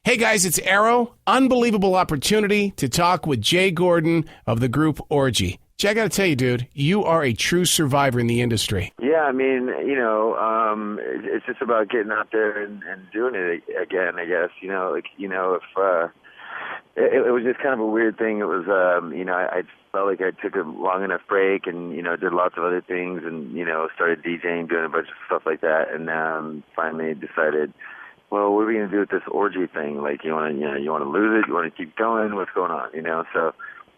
Hey guys, it's Arrow. Unbelievable opportunity to talk with Jay Gordon of the group Orgy. Jay, I got to tell you, dude, you are a true survivor in the industry. Yeah, I mean, it's just about getting out there and doing it again, I guess. If it was just kind of a weird thing. It was, I felt like I took a long enough break and, did lots of other things and, started DJing, doing a bunch of stuff like that, and finally decided, well, what are we going to do with this orgy thing? Like, you want to lose it? You want to keep going? What's going on? So,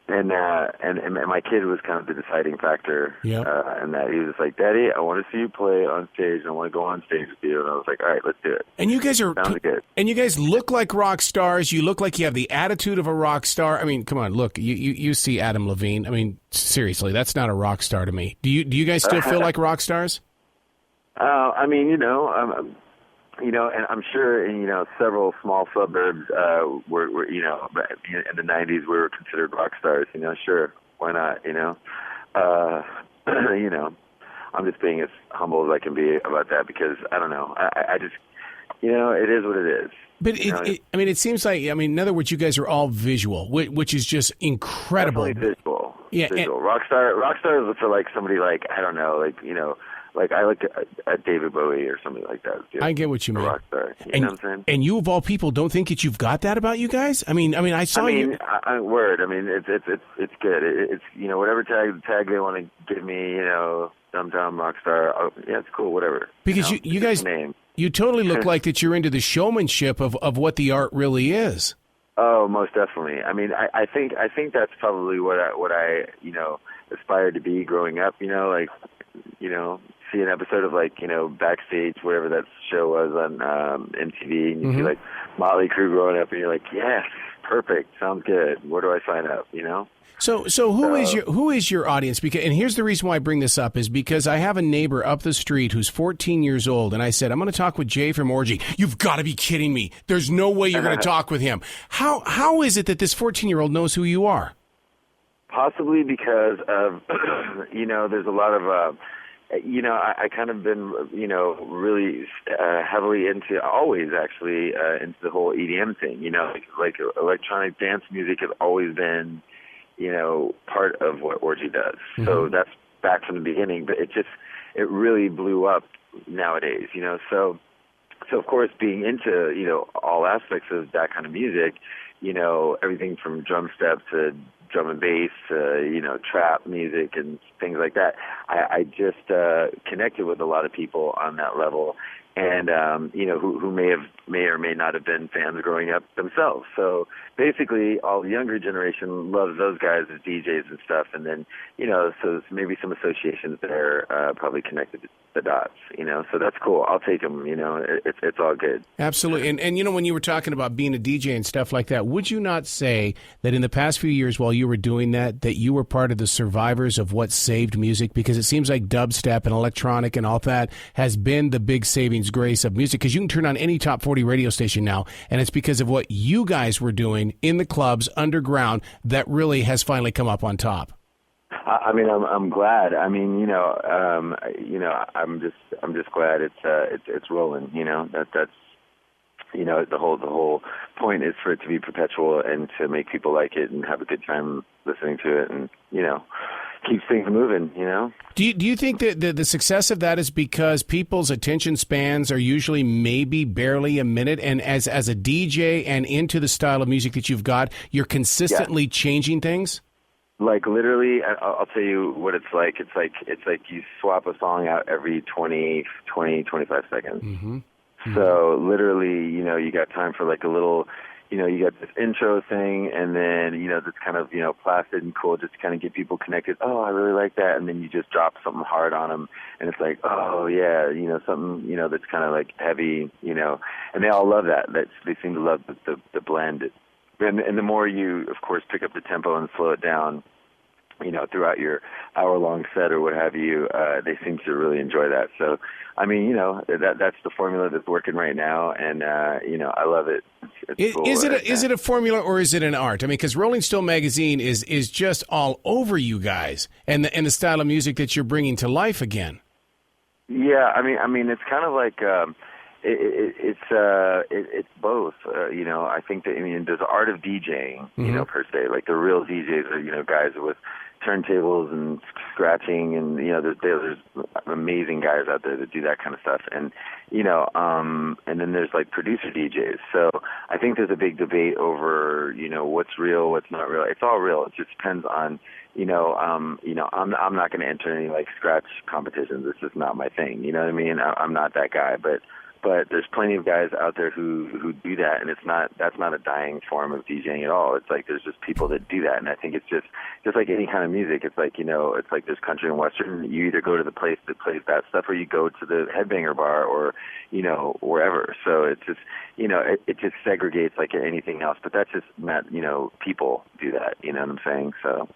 and my kid was kind of the deciding factor. Yeah. And that he was just like, Daddy, I want to see you play on stage. And I want to go on stage with you. And I was like, all right, let's do it. And you guys sounds good. And you guys look like rock stars. You look like you have the attitude of a rock star. I mean, come on, look, you see Adam Levine. I mean, seriously, that's not a rock star to me. Do you guys still feel like rock stars? And I'm sure in, several small suburbs were in the 90s we were considered rock stars, sure, why not, I'm just being as humble as I can be about that because, I don't know, I just, it is what it is. But it seems like, in other words, you guys are all visual, which is just incredible. Definitely visual. Yeah. Visual. Rock stars for like somebody like, I don't know, like I look at David Bowie or something like that. I get what you mean. Rock star. You know what I'm saying? And you of all people don't think that you've got that about you guys? I saw you. Word. It's good. It's whatever tag they want to give me. Dumb rock star. Oh, yeah, it's cool. Whatever. Because you guys, you totally look like that you're into the showmanship of what the art really is. Oh, most definitely. I think that's probably what I aspired to be growing up. See an episode of Backstage, whatever that show was on MTV, and you see like Motley Crue growing up, and you're like, yes, perfect, sounds good. Where do I sign up? So who is your audience? And here's the reason why I bring this up is because I have a neighbor up the street who's 14 years old, and I said, I'm going to talk with Jay from Orgy. You've got to be kidding me. There's no way you're going to talk with him. How is it that this 14-year-old knows who you are? Possibly because of, there's a lot of, I kind of been, really heavily into the whole EDM thing, like electronic dance music has always been, part of what Orgy does. Mm-hmm. So that's back from the beginning, but it really blew up nowadays, so of course being into, all aspects of that kind of music, everything from drum step to drum and bass, trap music and things like that. I just connected with a lot of people on that level, and who may or may not have been fans growing up themselves. So basically, all the younger generation loves those guys as DJs and stuff, and then so maybe some associations there probably connected the dots. So that's cool. I'll take them. It's all good. Absolutely. And when you were talking about being a DJ and stuff like that, would you not say that in the past few years while you were doing that you were part of the survivors of what saved music? Because it seems like dubstep and electronic and all that has been the big savings grace of music, because you can turn on any top 40 radio station now, and it's because of what you guys were doing in the clubs underground that really has finally come up on top. I'm glad. I'm just glad it's rolling. That's the whole point is for it to be perpetual and to make people like it and have a good time listening to it, and keeps things moving. Do you think that the success of that is because people's attention spans are usually maybe barely a minute, and as a DJ and into the style of music that you've got, you're consistently changing things? Like literally, I'll tell you what it's like. It's like you swap a song out every 20, 25 seconds. Mm-hmm. So literally, you got time for like a little, you got this intro thing, and then, that's kind of, placid and cool just to kind of get people connected. Oh, I really like that. And then you just drop something hard on them, and it's like, oh, yeah, something, that's kind of like heavy, and they all love that. They seem to love the blend. And the more you, of course, pick up the tempo and slow it down, throughout your hour-long set or what have you, they seem to really enjoy that. So, that's the formula that's working right now, and, I love it. It's cool. Is it a formula or is it an art? Because RollingStone Magazine is just all over you guys and the style of music that you're bringing to life again. Yeah, it's kind of like, it's both. I think that there's the art of DJing, per se. Like the real DJs are guys with turntables and scratching, and there's amazing guys out there that do that kind of stuff, and and then there's like producer DJs. So I think there's a big debate over what's real, what's not real. It's all real. It just depends on I'm not going to enter any like scratch competitions. It's just not my thing. You know what I mean? I'm not that guy, but there's plenty of guys out there who do that, and that's not a dying form of DJing at all. It's like there's just people that do that, and I think it's just like any kind of music. It's like it's like there's country and western. You either go to the place that plays that stuff, or you go to the headbanger bar, or wherever. So it's just it just segregates like anything else. But that's just not people do that. You know what I'm saying? So.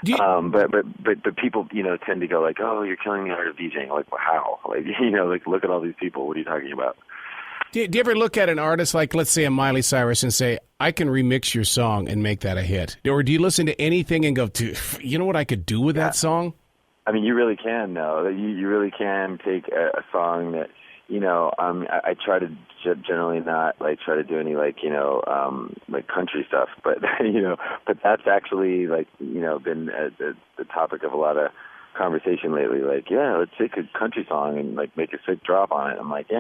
But people, tend to go like, oh, you're killing the art of DJing. Like, well, how? Like, like, look at all these people. What are you talking about? Do you ever look at an artist like, let's say, a Miley Cyrus and say, I can remix your song and make that a hit? Or do you listen to anything and go, you know what I could do with that song? I mean, you really can, though. You really can take a song that, I try to generally not like try to do any like country stuff, but but that's actually like been the topic of a lot of conversation lately. Like, yeah, let's take a country song and like make a sick drop on it. I'm like,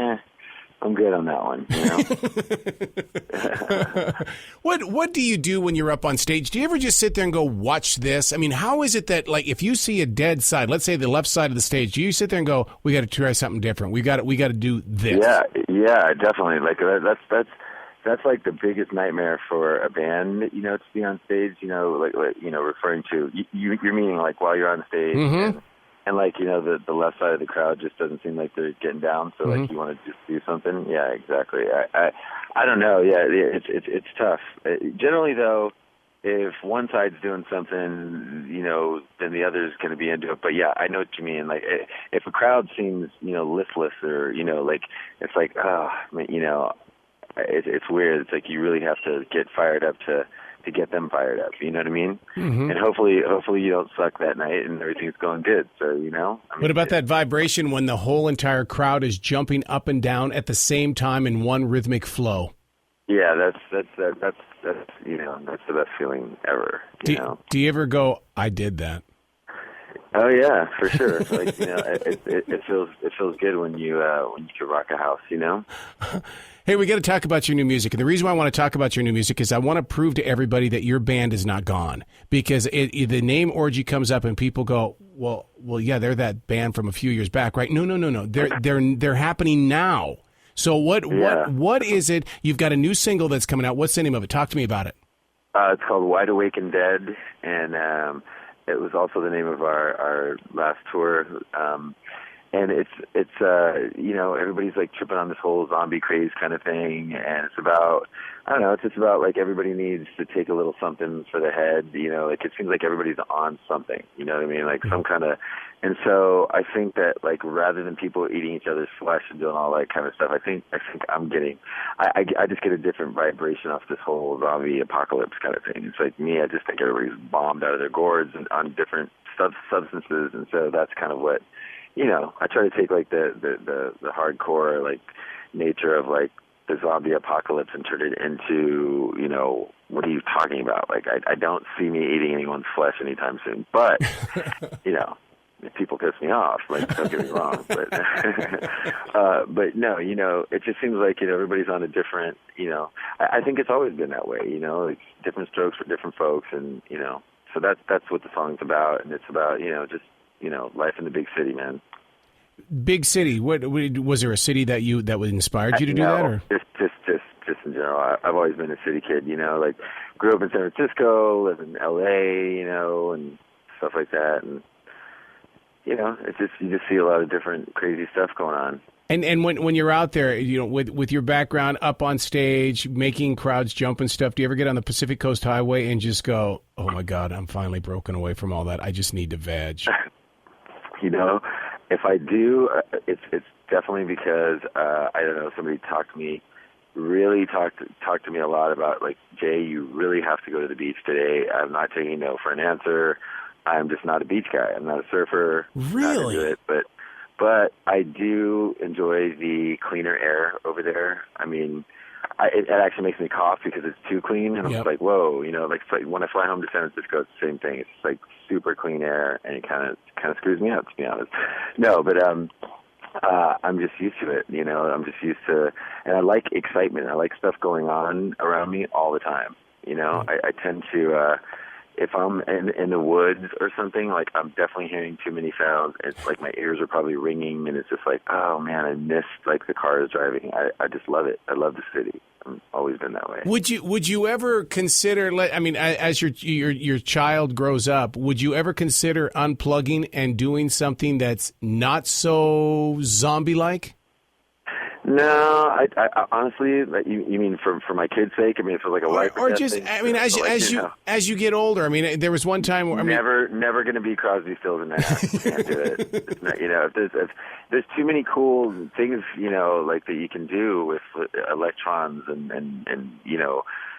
I'm good on that one. What do you do when you're up on stage? Do you ever just sit there and go, watch this? I mean, how is it that, like, if you see a dead side, let's say the left side of the stage, do you sit there and go, we got to try something different? We got to do this. Yeah, definitely. Like that's like the biggest nightmare for a band, to be on stage. Referring to you're meaning like while you're on stage. Mm-hmm. And like, the left side of the crowd just doesn't seem like they're getting down. So like, you want to just do something. Yeah, exactly. I don't know. Yeah, it's tough. Generally though, if one side's doing something, then the other's going to be into it. But yeah, I know what you mean. Like if a crowd seems, listless or, like, it's like, it's weird. It's like you really have to get fired up to get them fired up, you know what I mean? Mm-hmm. And hopefully you don't suck that night and everything's going good. So, what about that vibration when the whole entire crowd is jumping up and down at the same time in one rhythmic flow? Yeah, that's the best feeling ever. Do you ever go, I did that? Oh yeah, for sure. Like, it feels good when you can rock a house, Hey, we got to talk about your new music. And the reason why I want to talk about your new music is I want to prove to everybody that your band is not gone. Because the name Orgy comes up and people go, well, yeah, they're that band from a few years back, right? No. They're happening now. So what is it? You've got a new single that's coming out. What's the name of it? Talk to me about it. It's called Wide Awake and Dead, and it was also the name of our last tour. And it's everybody's like tripping on this whole zombie craze kind of thing, and it's about, I don't know, it's just about like everybody needs to take a little something for the head, like it seems like everybody's on something, you know what I mean, like some kind of, and so I think that like rather than people eating each other's flesh and doing all that kind of stuff, I think I'm getting, I just get a different vibration off this whole zombie apocalypse kind of thing. It's like me, I just think everybody's bombed out of their gourds and on different substances, and so that's kind of what. I try to take like the hardcore like nature of like the zombie apocalypse and turn it into, what are you talking about? Like I don't see me eating anyone's flesh anytime soon. But if people piss me off, like don't get me wrong. But but no, it just seems like everybody's on a different, I think it's always been that way, like different strokes for different folks, and so that's what the song's about, and it's about just life in the big city, man. Big city. What was there a city that inspired you to do that? Or? Just in general. I've always been a city kid. Like grew up in San Francisco, live in L.A., and stuff like that. And it's just you just see a lot of different crazy stuff going on. And when you're out there, with your background up on stage, making crowds jump and stuff, do you ever get on the Pacific Coast Highway and just go, oh my God, I'm finally broken away from all that. I just need to veg. If I do, it's definitely because I don't know, somebody talked to me a lot about like, Jay, you really have to go to the beach today. I'm not taking no for an answer. I'm just not a beach guy. I'm not a surfer. Really? Not do it, but but I do enjoy the cleaner air over there. I mean, it actually makes me cough because it's too clean, and I'm just like, whoa, like when I fly home to San Francisco, it's the same thing. It's just like super clean air, and it kind of screws me up, to be honest. No, but I'm just used to it, I'm just used to, and I like excitement. I like stuff going on around me all the time. I tend to, if I'm in the woods or something, like I'm definitely hearing too many sounds. It's like my ears are probably ringing, and it's just like, oh man, I miss like the cars driving. I just love it. I love the city. I've always been that way. Would you ever consider? I mean, as your child grows up, would you ever consider unplugging and doing something that's not so zombie-like? No, I honestly, like, you mean for my kids' sake? I mean, for like a life or just, thing? I mean, as you get older. I mean, there was one time where never going to be Crosby, Stills, and Nash. You can't do it. It's not, if there's too many cool things, like that you can do with electrons and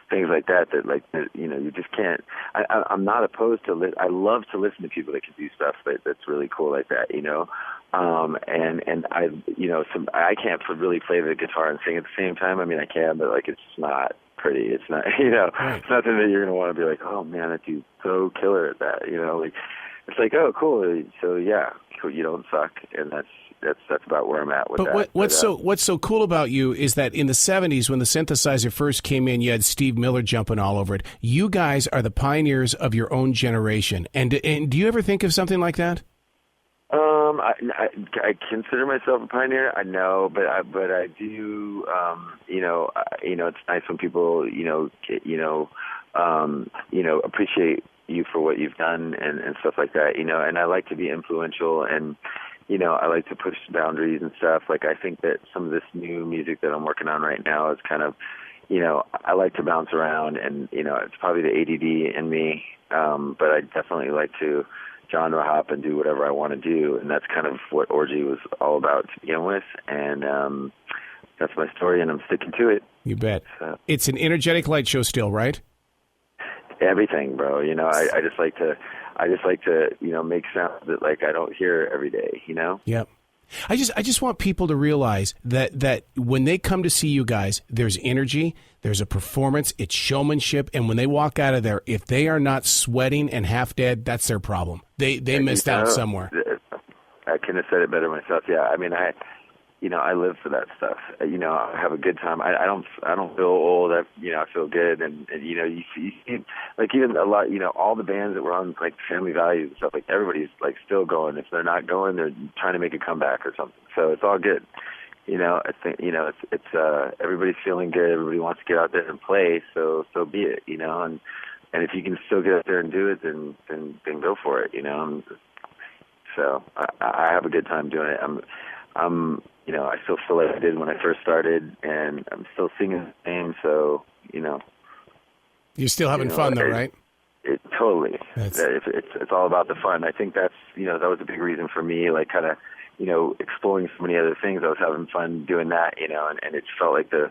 things like that like you just can't. I'm not opposed to. I love to listen to people that can do stuff that's really cool like that. And I can't really play the guitar and sing at the same time. I mean, I can, but like it's not pretty. It's not, right. It's nothing that you're gonna want to be like, oh man, that dude's so killer at that. Like it's like, oh cool. So yeah, you don't suck, and that's about where I'm at with that. What's so cool about you is that in the 70s, when the synthesizer first came in, you had Steve Miller jumping all over it. You guys are the pioneers of your own generation. And do you ever think of something like that? I consider myself a pioneer. I know, but I do. It's nice when people, appreciate you for what you've done and stuff like that. And I like to be influential, and I like to push boundaries and stuff. Like I think that some of this new music that I'm working on right now is kind of, I like to bounce around, and it's probably the ADD in me, but I definitely like to genre hop and do whatever I want to do, and that's kind of what Orgy was all about to begin with, and that's my story, and I'm sticking to it. You bet. So, it's an energetic light show still, right? Everything, bro. I just like to make sounds that like I don't hear every day. Yep. I just want people to realize that when they come to see you guys, there's energy, there's a performance, it's showmanship, and when they walk out of there, if they are not sweating and half dead, that's their problem. They missed out somewhere. I couldn't have said it better myself. Yeah, I mean, I live for that stuff. I have a good time. I don't feel old. I feel good, and you see, like even a lot, all the bands that were on like Family Values and stuff, like everybody's like still going. If they're not going, they're trying to make a comeback or something. So it's all good. I think it's everybody's feeling good. Everybody wants to get out there and play. So be it. And if you can still get out there and do it, then go for it. So I have a good time doing it. I still feel like I did when I first started, and I'm still singing the same, so, You're still having fun, though, right? Totally. It's all about the fun. I think that's, that was a big reason for me, like, kind of, exploring so many other things. I was having fun doing that, and it felt like the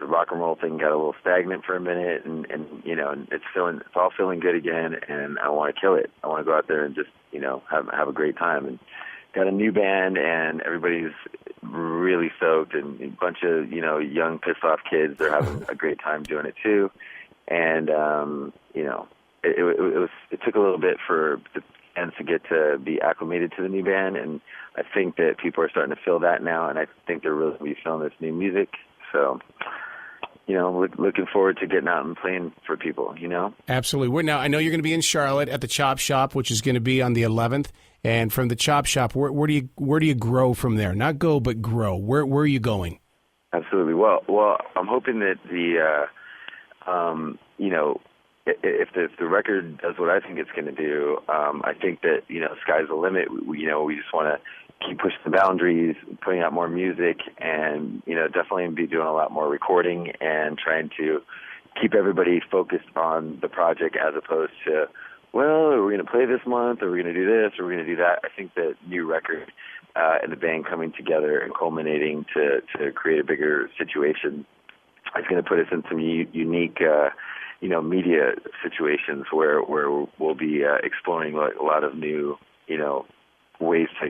rock and roll thing got a little stagnant for a minute, and it's all feeling good again, and I want to kill it. I want to go out there and just, have a great time. And got a new band, and everybody's really stoked, and a bunch of young pissed off kids. They're having a great time doing it too, and it took a little bit for the fans to get to be acclimated to the new band, and I think that people are starting to feel that now, and I think they're really going to be feeling this new music. So, looking forward to getting out and playing for people. Absolutely. Now I know you're going to be in Charlotte at the Chop Shop, which is going to be on the 11th. And from the Chop Shop, where do you grow from there? Not go, but grow. Where are you going? Absolutely. Well, I'm hoping that if the record does what I think it's going to do, I think that sky's the limit. We just want to keep pushing the boundaries, putting out more music, and definitely be doing a lot more recording and trying to keep everybody focused on the project as opposed to, well, are we going to play this month? Are we going to do this? Are we going to do that? I think the new record and the band coming together and culminating to create a bigger situation is going to put us in some unique, media situations where we'll be exploring a lot of new, ways to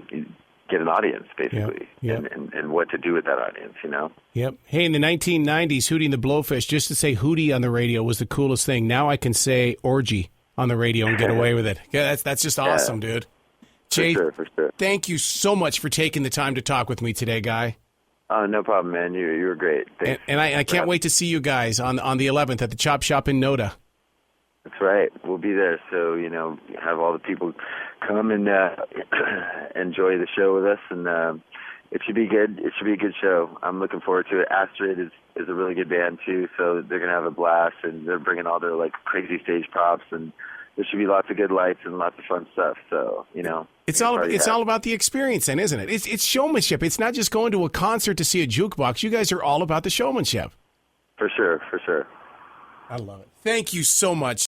get an audience, basically, Yep. And what to do with that audience, you know? Yep. Hey, in the 1990s, Hootie and the Blowfish, just to say Hootie on the radio was the coolest thing. Now I can say Orgy on the radio and get away with it. Yeah, that's just awesome, dude. Jay, for sure. thank you so much for taking the time to talk with me today, guy. Oh, no problem, man. You were great. Thanks. And I can't wait to see you guys on the 11th at the Chop Shop in Noda. That's right. We'll be there. So, have all the people come and enjoy the show with us. And it should be good. It should be a good show. I'm looking forward to it. Astrid is a really good band, too. So they're going to have a blast. And they're bringing all their, crazy stage props. And there should be lots of good lights and lots of fun stuff. So, It's all about the experience then, isn't it? It's showmanship. It's not just going to a concert to see a jukebox. You guys are all about the showmanship. For sure. I love it. Thank you so much.